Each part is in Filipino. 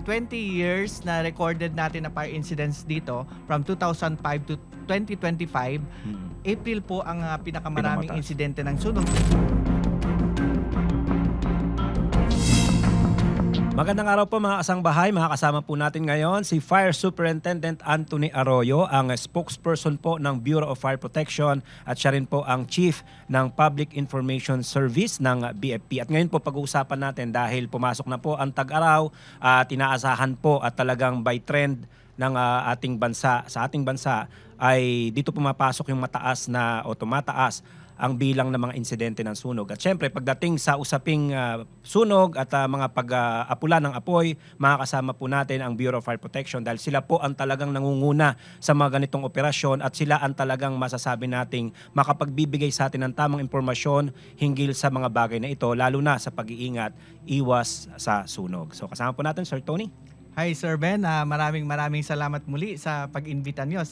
20 years na recorded natin na fire incidents dito from 2005 to 2025, April po ang pinakamaraming Pinamataas. insidente ng sunog. Magandang araw po mga kasangbahay. Makakasama po natin ngayon si Fire Superintendent Anthony Arroyo, ang spokesperson po ng Bureau of Fire Protection at siya rin po ang Chief ng Public Information Service ng BFP. At ngayon po pag-uusapan natin dahil pumasok na po ang tag-araw at inaasahan po at talagang by trend ng ating bansa, sa ating bansa ay dito pumapasok yung mataas na o tumataas ang bilang ng mga insidente ng sunog. At syempre, pagdating sa usaping sunog at mga pag-apula ng apoy, makakasama po natin ang Bureau of Fire Protection dahil sila po ang talagang nangunguna sa mga ganitong operasyon at sila ang talagang masasabi nating makapagbibigay sa atin ng tamang impormasyon hinggil sa mga bagay na ito, lalo na sa pag-iingat, iwas sa sunog. So kasama po natin, Sir Tony. Hi Sir Ben, maraming salamat muli sa pag-imbita nyo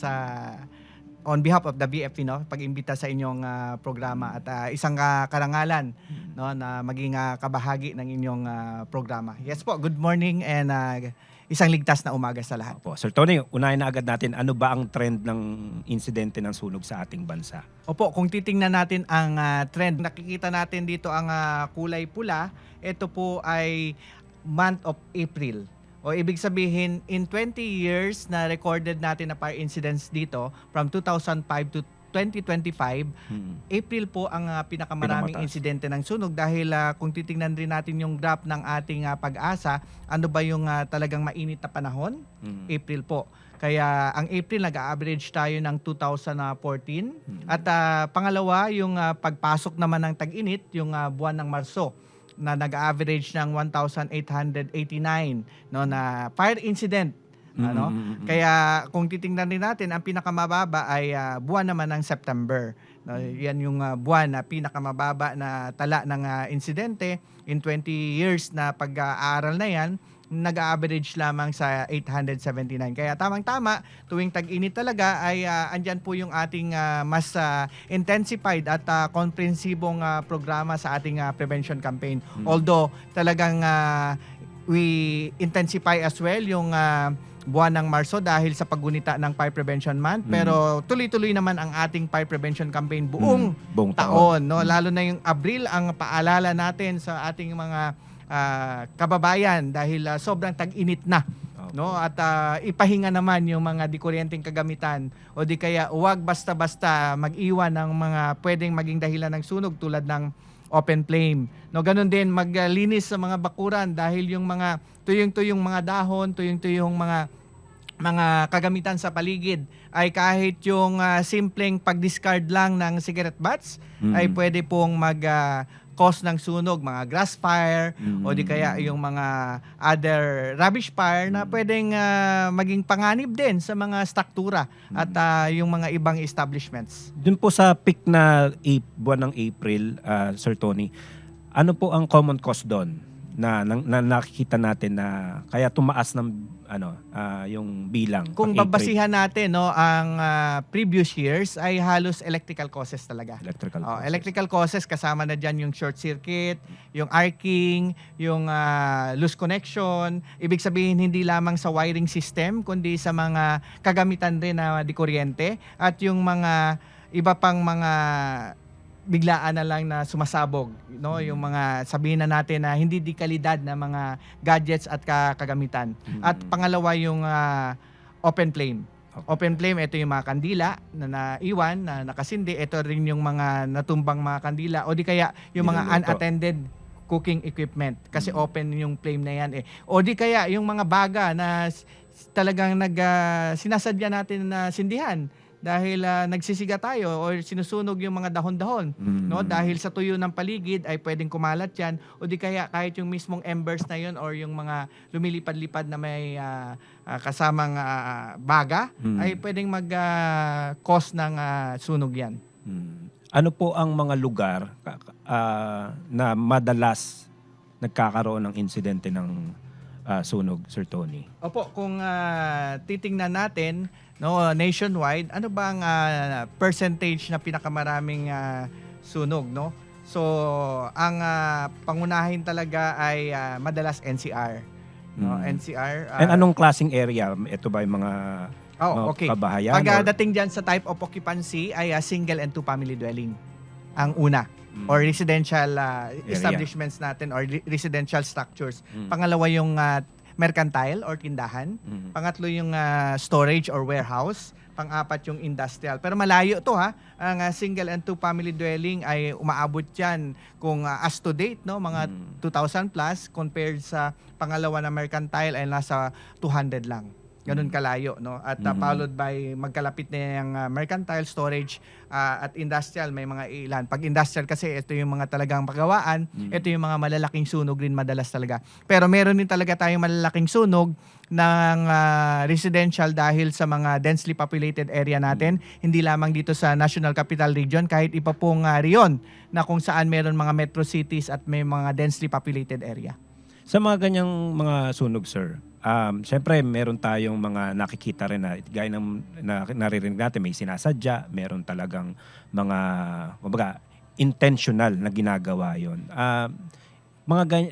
on behalf of the BFP, no, pag-imbita sa inyong programa at isang karangalan, no, na maging kabahagi ng inyong programa. Yes po, good morning and isang ligtas na umaga sa lahat. Opo. Sir Tony, unahin na agad natin, ano ba ang trend ng insidente ng sunog sa ating bansa? Opo, kung titingnan natin ang trend, nakikita natin dito ang kulay pula, ito po ay month of April. O ibig sabihin, in 20 years na recorded natin na fire incidents dito, from 2005 to 2025, April po ang pinakamaraming Pinamataas. insidente ng sunog dahil kung titingnan rin natin yung graph ng ating pag-asa, ano ba yung talagang mainit na panahon? April po. Kaya ang April nag-average tayo ng 2014 at pangalawa yung pagpasok naman ng tag-init, yung buwan ng Marso na nag-average ng 1,889 no, na fire incident. Kaya kung titingnan din natin, ang pinakamababa ay buwan naman ng September. No, yan yung buwan na pinakamababa na tala ng insidente. In 20 years na pag-aaral na yan, nag-average lamang sa 879. Kaya tamang-tama, tuwing tag-init talaga ay andyan po yung ating mas intensified at komprehensibong programa sa ating prevention campaign. Although talagang we intensify as well yung buwan ng Marso dahil sa paggunita ng Fire Prevention Month. Pero tuloy-tuloy naman ang ating Fire Prevention Campaign buong taon. No? Lalo na yung Abril ang paalala natin sa ating mga kababayan dahil sobrang tag-init na, no, at ipahinga naman yung mga dikuryenteng kagamitan o di kaya huwag basta-basta mag-iwan ng mga pwedeng maging dahilan ng sunog tulad ng open flame, no. Ganun din maglinis sa mga bakuran dahil yung mga tuyong-tuyong mga dahon, tuyong-tuyong mga kagamitan sa paligid ay kahit yung simpleng pag-discard lang ng cigarette butts ay pwede pong cause ng sunog, mga grass fire o di kaya yung mga other rubbish fire na pwedeng maging panganib din sa mga struktura at yung mga ibang establishments. Dun po sa peak na buwan ng April, Sir Tony, ano po ang common cause doon na nakikita natin na kaya tumaas ng yung bilang? Kung pang April? babasihan natin, no, ang previous years ay halos electrical causes talaga. Electrical causes, kasama na dyan yung short circuit, yung arcing, yung loose connection. Ibig sabihin hindi lamang sa wiring system kundi sa mga kagamitan rin na di kuryente at yung mga iba pang mga biglaan na lang na sumasabog, no, yung mga sabihin na natin na hindi di kalidad na mga gadgets at kagamitan. At pangalawa yung open flame. Open flame, ito yung mga kandila na naiwan, na nakasindi. Ito rin yung mga natumbang mga kandila o di kaya yung mga unattended cooking equipment kasi open yung flame na yan. O di kaya yung mga baga na talagang sinasadya natin na sindihan dahil nagsisiga tayo o sinusunog yung mga dahon-dahon, no, dahil sa tuyo ng paligid ay pwedeng kumalat yan o di kaya kahit yung mismong embers na yun or yung mga lumilipad-lipad na may kasamang baga ay pwedeng mag-cause ng sunog yan. Ano po ang mga lugar na madalas nagkakaroon ng insidente ng sunog, Sir Tony? Opo, kung titingnan natin, no, nationwide, ano ba ang percentage na pinakamaraming sunog, no? So, ang pangunahin talaga ay madalas NCR. no, NCR. And anong klaseng area? Ito ba yung mga Okay. kabahayan? Pagdating dyan sa type of occupancy ay single and two family dwelling ang una. Or residential establishments natin or residential structures. Pangalawa yung mercantile or tindahan. Pangatlo yung storage or warehouse. Pang-apat yung industrial. Pero malayo to ha. Ang single and two family dwelling ay umaabot yan kung as to date, no, mga 2,000 plus compared sa pangalawa na mercantile ay nasa 200 lang. Ganun kalayo, no? At followed by magkalapit na yung mercantile, storage, at industrial, may mga ilan. Pag industrial kasi, ito yung mga talagang pagawaan, ito yung mga malalaking sunog rin madalas talaga. Pero meron din talaga tayong malalaking sunog ng residential dahil sa mga densely populated area natin. Hindi lamang dito sa National Capital Region, kahit iba pong riyon na kung saan meron mga metro cities at may mga densely populated area. Sa mga ganyang mga sunog, sir, siyempre meron tayong mga nakikita rin na gaya ng naririnig natin, may sinasadya, meron talagang mga intentional na ginagawa yon.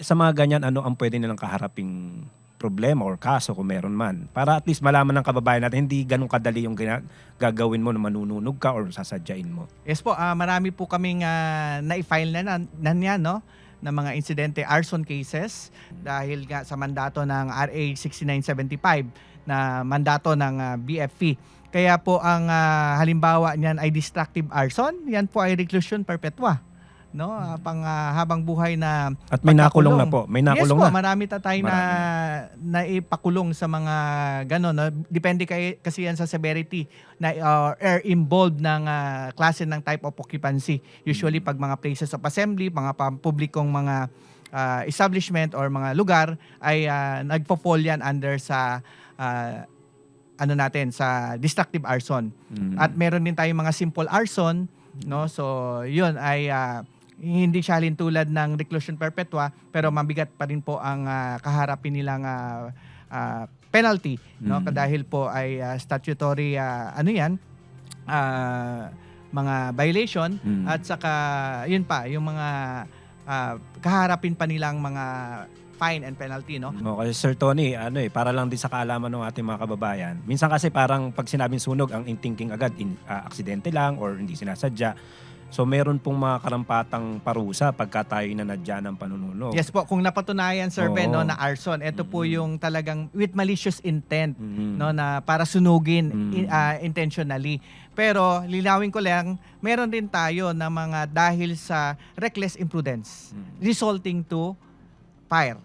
Sa mga ganyan, ano ang pwede nilang kaharaping problema or kaso kung meron man? Para at least malaman ng kababayan natin, hindi ganun kadali yung gagawin mo na manununog ka or sasadyain mo. Yes po, marami po kaming na-file na yan, no? Na mga insidente, arson cases dahil nga sa mandato ng RA 6975 na mandato ng BFP. Kaya po ang halimbawa niyan ay destructive arson, yan po ay reclusion perpetua, no? Pang habang buhay na at may nakulong na po. May nakulong yes po, na. marami tayo na ipakulong sa mga ganon, no? Depende kasi yan sa severity na or involved ng klase ng type of occupancy. Usually pag mga places of assembly, mga publikong mga establishment or mga lugar ay nagpo-fall yan under sa sa destructive arson. At meron din tayong mga simple arson, no? So yun ay hindi siya tulad ng reclusion perpetua, pero mabigat pa rin po ang kaharapin nilang penalty, no? Dahil po ay statutory mga violation at saka yun pa yung mga kaharapin pa nilang mga fine and penalty, no? Kasi Sir Tony, para lang din sa kaalaman ng ating mga kababayan. Minsan kasi parang pag sinabing sunog, ang thinking agad aksidente lang or hindi sinasadya. So meron pong mga karampatang parusa pagka tayo nanadya ng panununog. Yes po, kung napatunayan, Sir Ben, no, na arson, ito po yung talagang with malicious intent, no, na para sunugin intentionally. Pero linawin ko lang, meron din tayo na mga dahil sa reckless imprudence resulting to fire.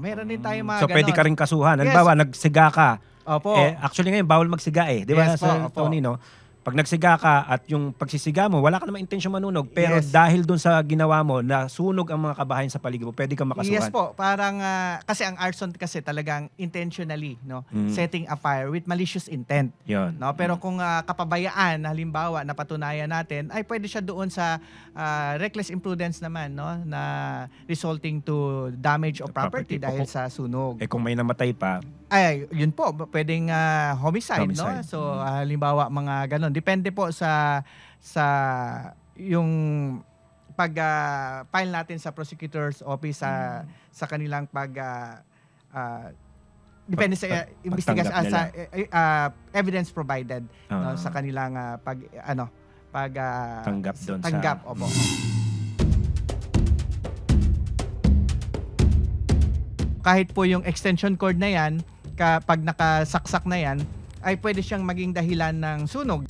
Meron din tayo mga so ganon. pwede ka rin kasuhan. Halimbawa, nagsiga ka. Opo. Actually ngayon, bawal magsiga eh. Di ba, Yes po, Sir opo. Tony, no? Pag nagsiga ka at yung pagsisiga mo, wala ka namang intensyon manunog. Pero Yes. dahil dun sa ginawa mo, na sunog ang mga kabahayan sa paligid mo, pwede kang makasuhan. Yes po, parang kasi ang arson kasi talagang intentionally, no, setting a fire with malicious intent. Yun. No, pero kung kapabayaan, halimbawa napatunayan natin, ay pwede siya doon sa reckless imprudence naman, no, na resulting to damage of property dahil sa sunog. Kung may namatay pa, Ay, yun po, pwedeng homicide, no? Homicide. So halimbawa mga ganon. Depende po sa yung pag-file natin sa prosecutor's office sa kanilang depende sa investigation pagtanggap sa evidence provided, no, Ah. sa kanilang tanggap doon sa... tanggap, opo. Kahit po yung extension cord na yan, kapag nakasaksak na yan, ay pwede siyang maging dahilan ng sunog.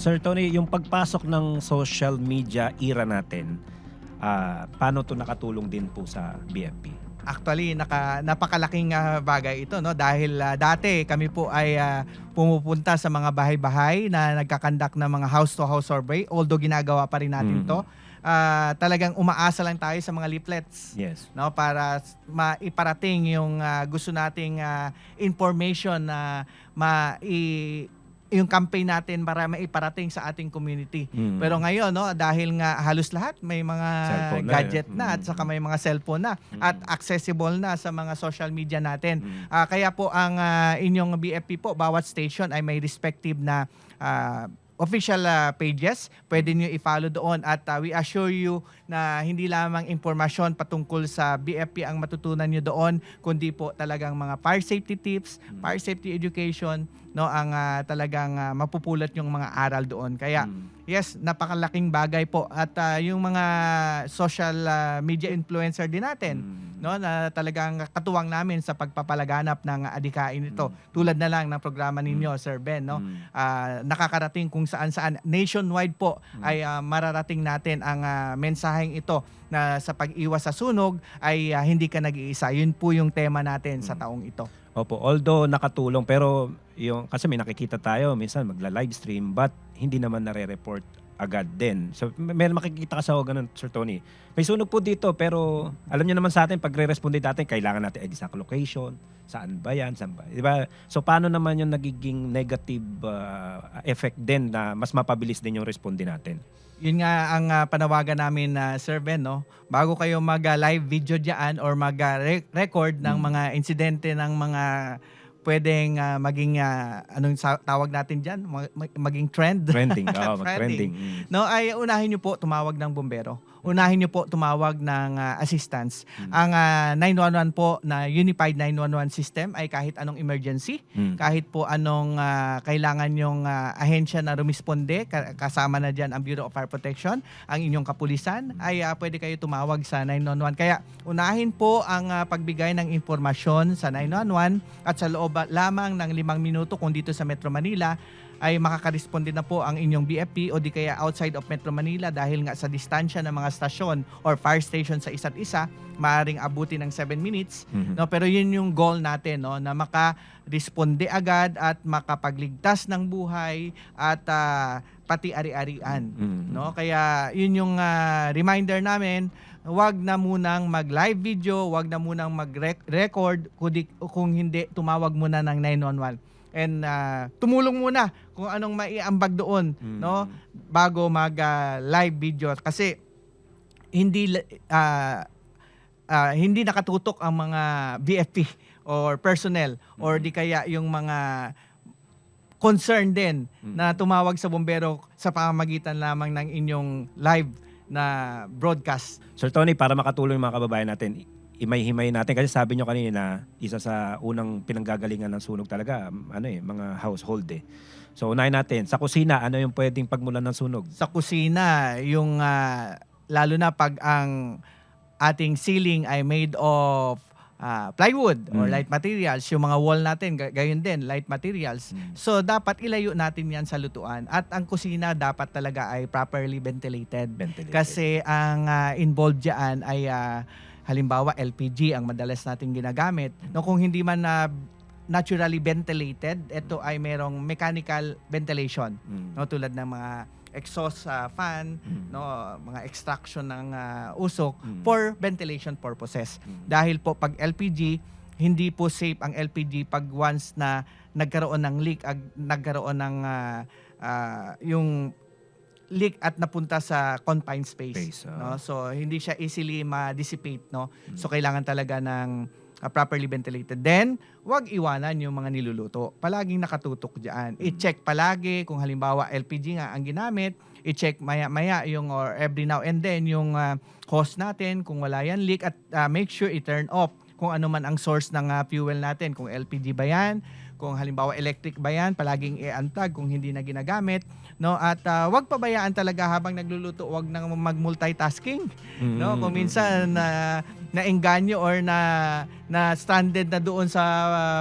Sir Tony, yung pagpasok ng social media era natin, paano to nakatulong din po sa BFP? Actually, napakalaking bagay ito, no, dahil dati kami po ay pumupunta sa mga bahay-bahay na nagkakandak ng mga house-to-house survey, although ginagawa pa rin natin to. Talagang umaasa lang tayo sa mga leaflets, Yes. no, para maiparating yung gusto nating information na yung campaign natin para maiparating sa ating community. Pero ngayon, no, dahil nga halos lahat may mga Cellphone na, gadget na at saka may mga cellphone na at accessible na sa mga social media natin. Kaya po ang inyong BFP po, bawat station ay may respective na official pages. Pwede nyo i-follow doon at we assure you na hindi lamang impormasyon patungkol sa BFP ang matutunan nyo doon, kundi po talagang mga fire safety tips, fire safety education, no, ang talagang mapupulot yung mga aral doon. Kaya yes, napakalaking bagay po at yung mga social media influencer din natin, no, na talagang katuwang namin sa pagpapalaganap ng adikain ito. Tulad na lang ng programa ninyo, Sir Ben, no. Nakakarating kung saan-saan nationwide po ay mararating natin ang mensaheng ito na sa pag-iwas sa sunog ay hindi ka nag-iisa. Yun po yung tema natin sa taong ito. Opo, although nakatulong pero yung kasi may nakikita tayo minsan magla-live stream but hindi naman nare-report agad din. So may makikita ka sa ganun, Sir Tony. May sunog po dito pero alam niyo naman sa atin pag re-responde natin kailangan natin exact location, saan ba yan, saan ba. 'Di ba? So paano naman yung nagiging negative effect din na mas mapabilis din yung responde natin? Yun nga ang panawagan namin na Sir Ben, no? Bago kayo mag-live video diyan or mag-record ng mga insidente ng mga pwedeng maging anong tawag natin diyan, maging trending. Trending. No, ay unahin niyo po tumawag ng bombero. Unahin niyo po tumawag ng assistance. Ang 911 po na Unified 911 system ay kahit anong emergency, kahit po anong kailangan yung ahensya na rumisponde, kasama na diyan ang Bureau of Fire Protection, ang inyong kapulisan, ay pwede kayo tumawag sa 911. Kaya unahin po ang pagbigay ng impormasyon sa 911 at sa loob lamang ng 5 minuto kung dito sa Metro Manila ay makakaresponde na po ang inyong BFP o di kaya outside of Metro Manila dahil nga sa distansya ng mga stasyon or fire station sa isa't isa, maaaring abuti ng 7 minutes. No, pero yun yung goal natin, no, na makaresponde agad at makapagligtas ng buhay at pati ari-arian. No, kaya yun yung reminder namin. Huwag na munang mag-live video, huwag na munang mag-record, kung hindi tumawag muna ng 911. And tumulong muna kung anong maiambag doon, no, bago mag-live video kasi hindi hindi nakatutok ang mga BFP or personnel or di kaya yung mga concern din na tumawag sa bombero sa pamamagitan lamang ng inyong live na broadcast. Sir Tony, para makatulong yung mga kababayan natin, imay-himay natin kasi sabi nyo kanina, isa sa unang pinanggagalingan ng sunog talaga, mga household eh. So unahin natin, sa kusina, ano yung pwedeng pagmulan ng sunog? Sa kusina, yung lalo na pag ang ating ceiling ay made of plywood or light materials, yung mga wall natin, gayon din, light materials. So, dapat ilayo natin yan sa lutuan. At ang kusina dapat talaga ay properly ventilated. Kasi ang involved dyan ay halimbawa LPG ang madalas natin ginagamit. No, kung hindi man naturally ventilated, ito ay merong mechanical ventilation. No, tulad ng mga exhaust fan, no, mga extraction ng usok for ventilation purposes. Dahil po pag LPG, hindi po safe ang LPG pag once na nagkaroon ng leak, nagkaroon ng yung leak at napunta sa confined space. No? So hindi siya easily ma-dissipate, no. So kailangan talaga ng properly ventilated. Then, wag iwanan yung mga niluluto. Palaging nakatutok diyan. I-check palagi kung halimbawa LPG nga ang ginamit, i-check maya-maya yung or every now and then yung hose natin kung wala yan leak at make sure i-turn off kung ano man ang source ng fuel natin, kung LPG ba yan, kung halimbawa electric ba yan, palaging i-unplug kung hindi na ginagamit, no, at wag pabayaan talaga habang nagluluto, wag nang mag-multitasking, no, kung minsan naengganyo or na stranded na doon sa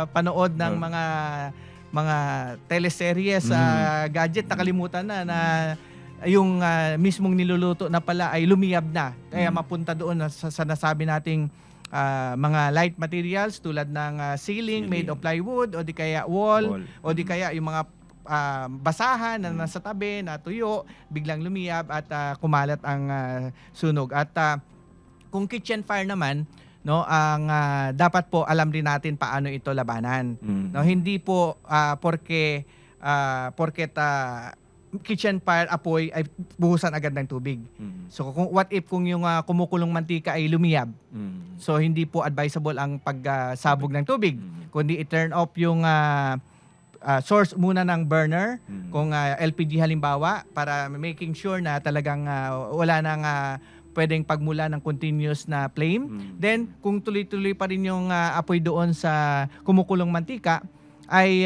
panood ng mga teleseries, gadget, nakalimutan na yung mismong niluluto na pala ay lumiyab na, kaya mapunta doon sa nasabi nating mga light materials tulad ng ceiling made of plywood o di kaya wall. O di kaya yung mga basahan na nasa tabi na tuyo, biglang lumiyab at kumalat ang sunog. At kung kitchen fire naman, no, ang dapat po alam rin natin paano ito labanan. No, hindi po porke porket kitchen fire apoy ay buhusan agad ng tubig. So what if kung yung kumukulong mantika ay lumiyab? So hindi po advisable ang pagsabog ng tubig, kundi i-turn off yung source muna ng burner, kung LPG halimbawa, para making sure na talagang wala nang pwedeng pagmula ng continuous na flame. Then kung tuloy-tuloy pa rin yung apoy doon sa kumukulong mantika, ay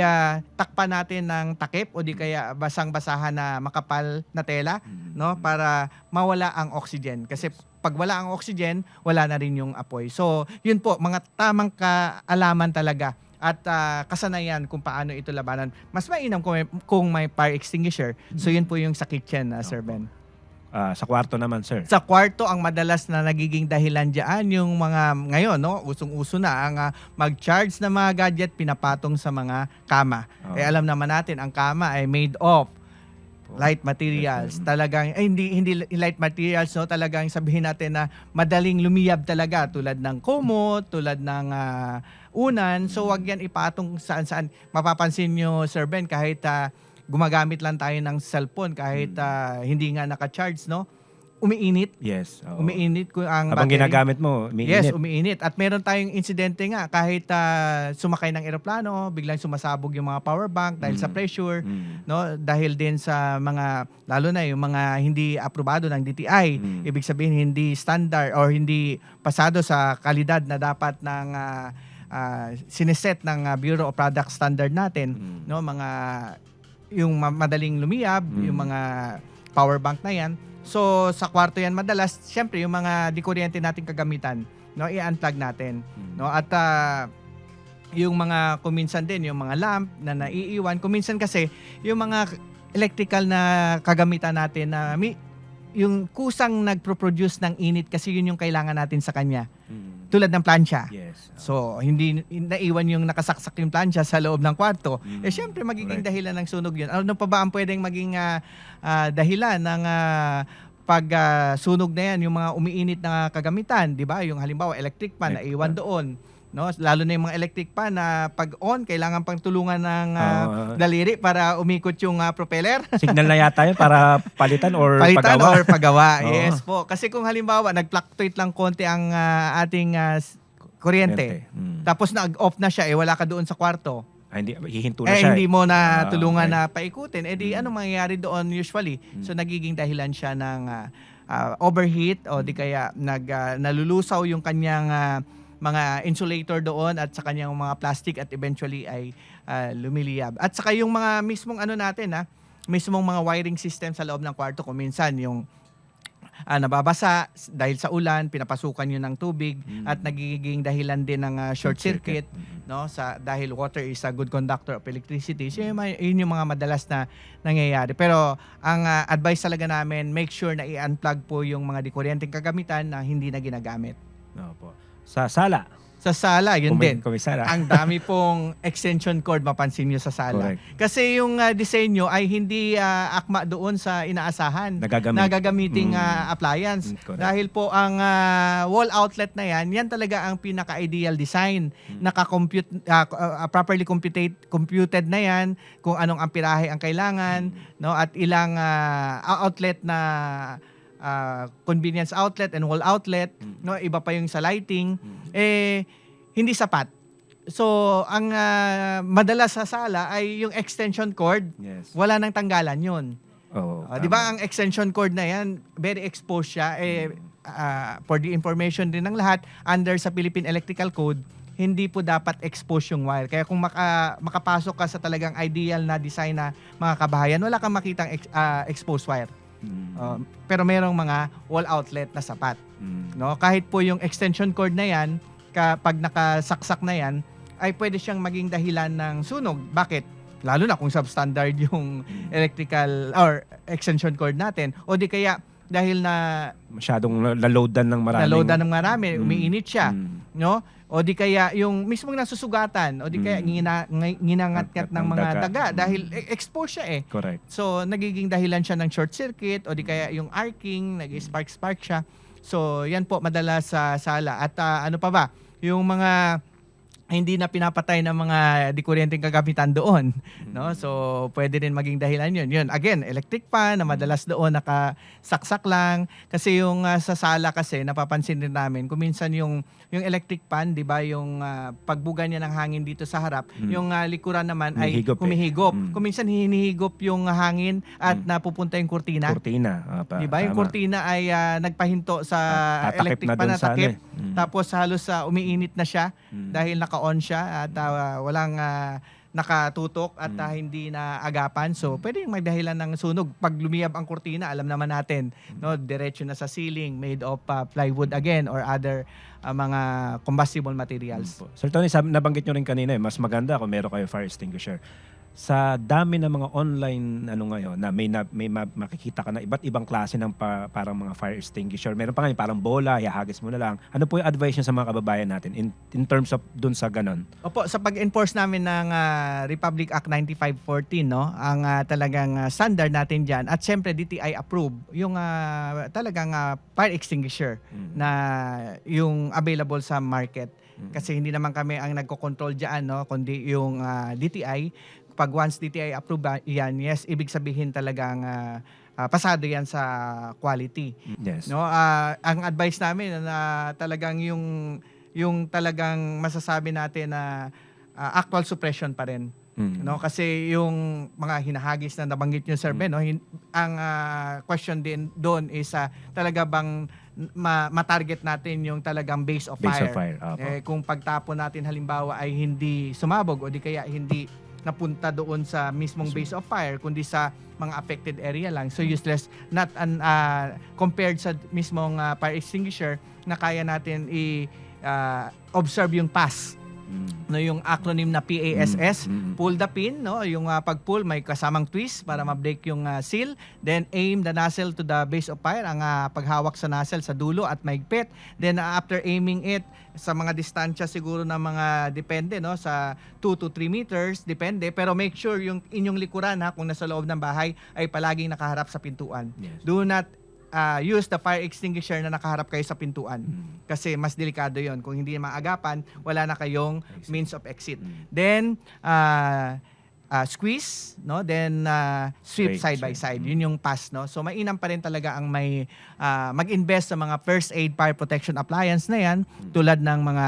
takpan natin ng takip o di kaya basang-basahan na makapal na tela, no, para mawala ang oxygen. Kasi pag wala ang oxygen, wala na rin yung apoy. So, yun po, mga tamang kaalaman talaga at kasanayan kung paano ito labanan. Mas mainam kung may fire extinguisher. So, yun po yung sa kitchen, Sir Ben. Sa kwarto naman, sir. Sa kwarto, ang madalas na nagiging dahilan dyan, yung mga ngayon, no, usong-uso na ang mag-charge na mga gadget pinapatong sa mga kama. Alam naman natin, ang kama ay made of light materials. Talagang, hindi light materials, no, talagang sabihin natin na madaling lumiyab talaga, tulad ng kumot, tulad ng unan. So, wag yan ipatong saan-saan. Mapapansin nyo, Sir Ben, kahit gumagamit lang tayo ng cellphone kahit hindi nga naka-charge, no? Umiinit. Yes. Umiinit ko ang habang battery. ginagamit mo, umiinit. Yes, umiinit. At meron tayong insidente nga kahit sumakay ng eroplano, biglang sumasabog yung mga power bank dahil sa pressure, no? Dahil din sa mga, lalo na yung mga hindi aprobado ng DTI, ibig sabihin hindi standard or hindi pasado sa kalidad na dapat ng sineset ng Bureau of Product Standard natin, no? Mga yung madaling lumiyab, yung mga power bank na yan. So sa kwarto yan madalas, syempre yung mga dikuryente nating kagamitan, no, i-unplug natin, no? At yung mga kuminsan din yung mga lamp na naiiwan, kuminsan kasi yung mga electrical na kagamitan natin na yung kusang nagpro-produce ng init kasi yun yung kailangan natin sa kanya. Tulad ng plancha. Yes. So, hindi naiwan yung nakasaksak yung plancha sa loob ng kwarto. Syempre, magiging dahilan ng sunog yun. Ano pa ba ang pwedeng maging dahilan ng pag-sunog na yan? Yung mga umiinit na kagamitan, di ba? Yung halimbawa, electric pan, naiwan doon. No? Lalo na yung mga electric pan na pag-on, kailangan pang tulungan ng daliri para umikot yung propeller. Signal na yata yun para palitan or Palitan pagawa. or pagawa. Yes po. Kasi kung halimbawa, nag-fluctuate lang konti ang ating kuryente, tapos nag-off na siya, wala ka doon sa kwarto, Hindi, hihinto na siya. hindi mo na tulungan na paikutin, di ano mangyayari doon usually? So nagiging dahilan siya ng overheat o di kaya nalulusaw yung kanyang mga insulator doon at sa kanyang mga plastic at eventually ay lumiliyab. At saka yung mga mismong mismong mga wiring system sa loob ng kwarto, kung minsan yung nababasa dahil sa ulan, pinapasukan yun ng tubig at nagiging dahilan din ng short circuit, no, dahil water is a good conductor of electricity. So yun yung mga madalas na nangyayari. Pero ang advice talaga namin, make sure na i-unplug po yung mga dikuryenteng kagamitan na hindi na ginagamit. Opo. Sa sala. Sa sala, yun din. Komisara. Ang dami pong extension cord, mapansin nyo sa sala. Correct. Kasi yung disenyo ay hindi akma doon sa inaasahan na gagamiting appliance. Dahil po ang wall outlet na yan talaga ang pinaka-ideal design. Naka-compute, properly computed na yan kung anong amperahe ang kailangan, no, at ilang outlet na convenience outlet and wall outlet, no, iba pa yung sa lighting, hindi sapat. So ang madalas sa sala ay yung extension cord. Yes. Wala nang tanggalan yun. Di ba ang extension cord na yan, very exposed siya. For the information din ng lahat, under sa Philippine Electrical Code, hindi po dapat expose yung wire. Kaya kung makapasok ka sa talagang ideal na design na mga kabahayan, wala kang makitang exposed wire. Pero merong mga wall outlet na sapat. No? Kahit po yung extension cord na yan, kapag nakasaksak na yan, ay pwede siyang maging dahilan ng sunog. Bakit? Lalo na kung substandard yung electrical or extension cord natin. O di kaya dahil na masyadong naloadan ng marami. Umiinit siya. No? O di kaya yung mismong nasusugatan, o di kaya nginangat-ngat ng mga daga dahil exposed siya Correct. So nagiging dahilan siya ng short circuit o di kaya yung arcing, nag-spark siya. So yan po madalas sa sala. At ano pa ba? Yung mga hindi na pinapatay ng mga di kuryenteng kagamitan doon, no? So pwede din maging dahilan 'yun. 'Yun again, electric fan na madalas doon nakasaksak lang kasi yung sa sala kasi napapansin din namin kung minsan yung electric fan, 'di ba, yung pagbuga niya ng hangin dito sa harap, yung likuran naman ay Humihigop humihigop. eh. Kung minsan hinihigop yung hangin at napupunta yung kurtina. Kurtina. 'Di ba? Yung Tama. kurtina ay nagpahinto sa Tatakip electric na fan dun na sa takip. Tapos Tapos halos umiinit na siya dahil naka-on siya at walang nakatutok at hindi na agapan. So pwedeng may dahilan ng sunog. Pag lumiyab ang kurtina, alam naman natin, no, diretso na sa ceiling made of plywood again or other mga combustible materials. Sir Tony, nabanggit nyo rin kanina mas maganda kung meron kayo fire extinguisher. Sa dami ng mga online ngayon na may makikita ka na iba't ibang klase ng parang mga fire extinguisher. Meron pa nga yung parang bola, ihagis mo na lang. Ano po yung advice niyo sa mga kababayan natin in terms of dun sa ganon? Opo, sa pag-enforce namin ng Republic Act 9514, no, ang talagang standard natin diyan at siyempre DTI approved yung talagang fire extinguisher na yung available sa market. Kasi hindi naman kami ang nagko-control diyan, no, kundi yung DTI. Pag once DTI approve yan, yes, ibig sabihin talagang pasado yan sa quality. Yes. No, ang advice namin na talagang yung talagang masasabi natin na actual suppression pa rin. No, kasi yung mga hinahagis na nabanggit niyo, Sir Ben, no, ang question din doon is talaga bang ma-target natin yung talagang base of Base of fire. fire, opo. Kung pagtapon natin halimbawa ay hindi sumabog o di kaya hindi napunta doon sa mismong base of fire kundi sa mga affected area lang. So useless, not compared sa mismong fire extinguisher na kaya natin observe yung pass. No, yung acronym na PASS, pull the pin, no, yung pag-pull may kasamang twist para ma-break yung seal, then aim the nozzle to the base of fire, ang paghawak sa nozzle sa dulo at maigpit, then after aiming it sa mga distansya siguro na mga depende, no, sa 2 to 3 meters depende, pero make sure yung inyong likuran kung nasa loob ng bahay ay palaging nakaharap sa pintuan. Yes. Do not use the fire extinguisher na nakaharap kayo sa pintuan. Kasi mas delikado yon. Kung hindi maagapan, wala na kayong means of exit. Then, squeeze, no? Then, sweep side by side. Yun yung pass, no? So, mainam pa rin talaga ang may mag-invest sa mga first aid fire protection appliance na yan, tulad ng mga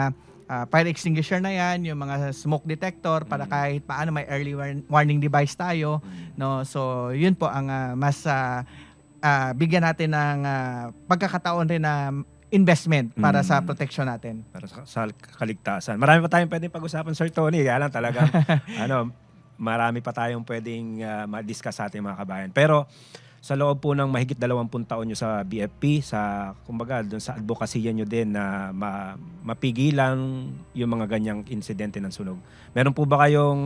fire extinguisher na yan, yung mga smoke detector para kahit paano may early warning device tayo, no? So, yun po ang mas bigyan natin ng pagkakataon rin na investment para sa protection natin. Para sa kaligtasan. Marami pa tayong pwedeng pag-usapan, Sir Tony. Kaya lang talagang marami pa tayong pwedeng ma-discuss sa ating mga kabayan. Pero sa loob po ng mahigit 20 taon nyo sa BFP, kumbaga doon sa advokasya nyo din na mapigilan yung mga ganyang insidente ng sunog. Meron po ba kayong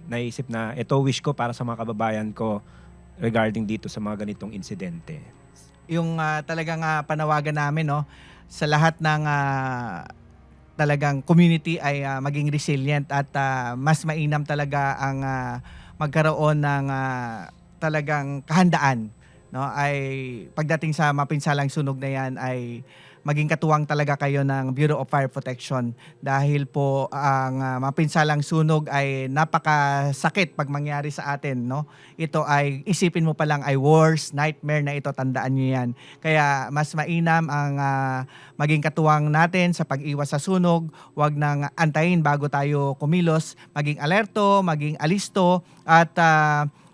naisip na ito wish ko para sa mga kababayan ko regarding dito sa mga ganitong insidente? Yung talagang panawagan namin, no, sa lahat ng talagang community ay maging resilient at mas mainam talaga ang magkaroon ng talagang kahandaan, no, ay pagdating sa mapinsalang sunog na yan ay maging katuwang talaga kayo ng Bureau of Fire Protection dahil po ang mapinsalang sunog ay napakasakit pag mangyari sa atin, no? Ito ay isipin mo pa lang ay worst nightmare na ito, tandaan niyo yan. Kaya mas mainam ang maging katuwang natin sa pag-iwas sa sunog, wag nang antayin bago tayo kumilos, maging alerto, maging alisto at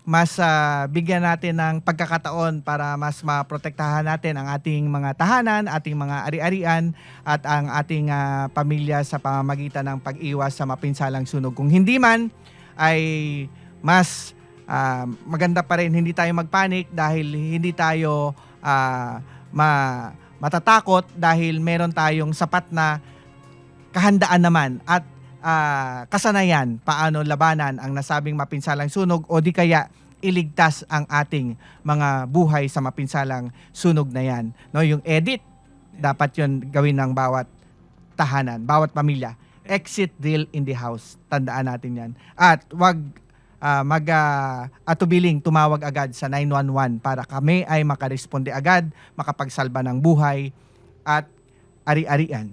mas bigyan natin ng pagkakataon para mas maprotektahan natin ang ating mga tahanan, ating mga ari-arian at ang ating pamilya sa pamamagitan ng pag-iwas sa mapinsalang sunog. Kung hindi man, ay mas maganda pa rin hindi tayo magpanik dahil hindi tayo matatakot dahil meron tayong sapat na kahandaan naman at kasanayan paano labanan ang nasabing mapinsalang sunog o di kaya iligtas ang ating mga buhay sa mapinsalang sunog na yan. No, yung edit, dapat yun gawin ng bawat tahanan, bawat pamilya. Exit drill in the house. Tandaan natin yan. At wag atubiling tumawag agad sa 911 para kami ay makaresponde agad, makapagsalba ng buhay at ari-arian.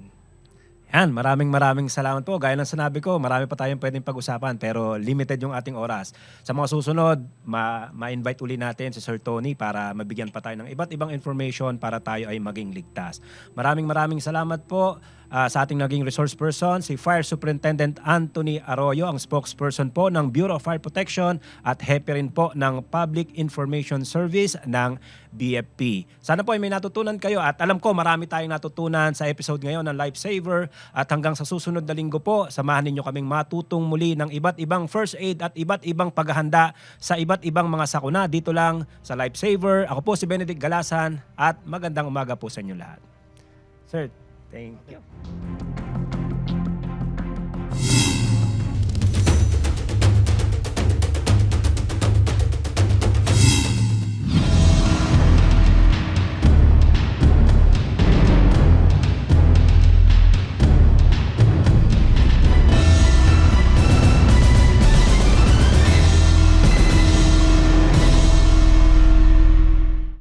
Yan, maraming salamat po. Gaya ng sinabi ko, marami pa tayong pwedeng pag-usapan pero limited yung ating oras. Sa mga susunod, ma-invite uli natin si Sir Tony para mabigyan pa tayo ng iba't ibang information para tayo ay maging ligtas. Maraming salamat po sa ating naging resource person, si Fire Superintendent Anthony Arroyo, ang spokesperson po ng Bureau of Fire Protection at hepe rin po ng Public Information Service ng BFP. Sana po ay may natutunan kayo at alam ko marami tayong natutunan sa episode ngayon ng Lifesaver at hanggang sa susunod na linggo po, samahan ninyo kaming matutong muli ng iba't ibang first aid at iba't ibang paghahanda sa iba't ibang mga sakuna dito lang sa Lifesaver. Ako po si Benedict Galasan at magandang umaga po sa inyo lahat. Sir, thank you.